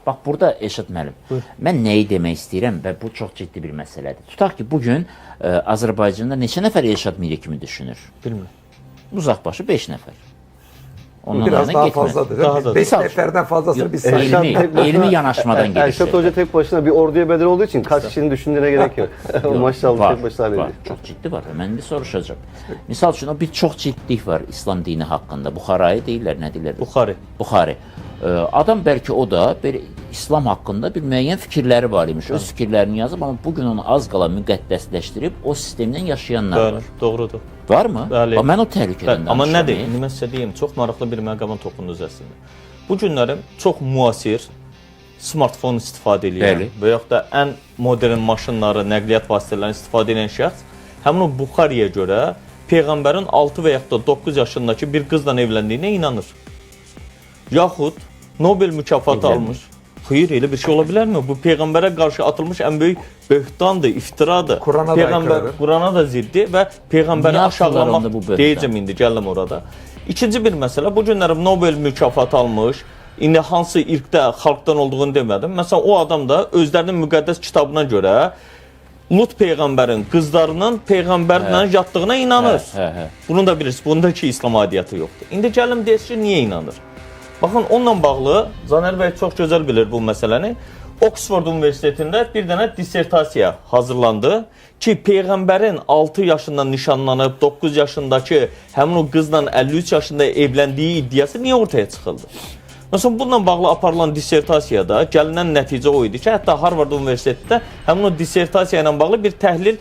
Bax, burada Elşad müəllim, mən nəyi demək istəyirəm və bu çox ciddi bir məsələdir. Tutaq ki, bugün Azərbaycanda neçə nəfər Elşad Miri kimi düşünür? Bilmirəm. Uzaqbaşı 5 nəfər. Biraz daha fazladır. 5 neferden fazlasını biz sayıyoruz. Elmi yanaşmadan gelişti. Elşad Hoca tek başına bir orduya bedel olduğu için kaç kişinin düşündüğüne gerek yok. O maşallah tek başına var, hallediyor. çox ciddi var. Mən indi soruşacağım. Misal üçün, o bir çox ciddilik var İslam dini haqqında. Buxarayı deyirlər, nə deyirlər? Buxari. Adam bəlkə o da bir İslam haqqında bir müəyyən fikirləri var imiş. Öz fikirlərini yazıb, amma bugün onu az qala müqəddəsləşdirib o sistemdən yaşayanlar var. Doğrudur. Varmı? Bəli. Mən o təhlükədən danışıram. Amma nədir? İndi mən sizə deyim, çox maraqlı bir məqama toxundunuz əslində. Bu günlərim çox müasir smartfon istifadə edən və yaxud da ən modern maşınları, nəqliyyat vasitələrini istifadə edən şəxs həmin o Buxariyə görə Peyğəmbərin 6 və yaxud da 9 yaşındakı bir qızla evləndiyinə inanır. Yaxud Nobel mükafatı almış. Xeyr, elə bir şey ola bilərmi? Bu Peyğəmbərə qarşı atılmış ən böyük böhtandır, iftiradır. Qurana da ziddir və Peyğəmbəri aşağılamaq deyəcəm indi, gələm orada. İkinci bir məsələ, bu günlərim Nobel mükafatı almış, indi hansı irqdə, xalqdan olduğunu demədim. Məsələn, o adam da özlərinin müqəddəs kitabına görə Lut Peyğəmbərin qızlarının Peyğəmbərlə yatdığına inanır. Bunu da bilirsiniz, bunda ki, İslam adiyyatı yoxdur. İndi gələm deyək ki, niyə inanır? Baxın, onunla bağlı Caner bəy çox gözəl bilir bu məsələni. Oxford Universitetində bir dənə dissertasiya hazırlandı ki, Peyğəmbərin 6 yaşından nişanlanıb, 9 yaşındakı həmin o qızla 53 yaşında evləndiyi iddiası niyə ortaya çıxıldı? Məsələn, bununla bağlı aparılan dissertasiyada gəlinən nəticə o idi ki, hətta Harvard Universitetində həmin o dissertasiya ilə bağlı bir təhlil,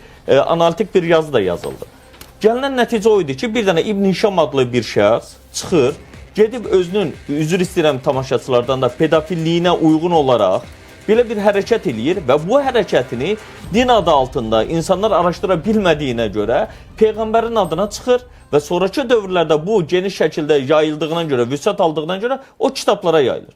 analitik bir yazı da yazıldı. Gəlinən nəticə o idi ki, bir dənə İbn Hişam adlı bir şəxs çıxır, gedib özünün, üzr istəyirəm tamaşaçılardan da, pedofilliyinə uyğun olaraq belə bir hərəkət eləyir və bu hərəkətini din adı altında insanlar araşdıra bilmədiyinə görə Peyğəmbərin adına çıxır və sonraki dövrlərdə bu geniş şəkildə yayıldığına görə, vüsət aldığına görə o kitablara yayılır.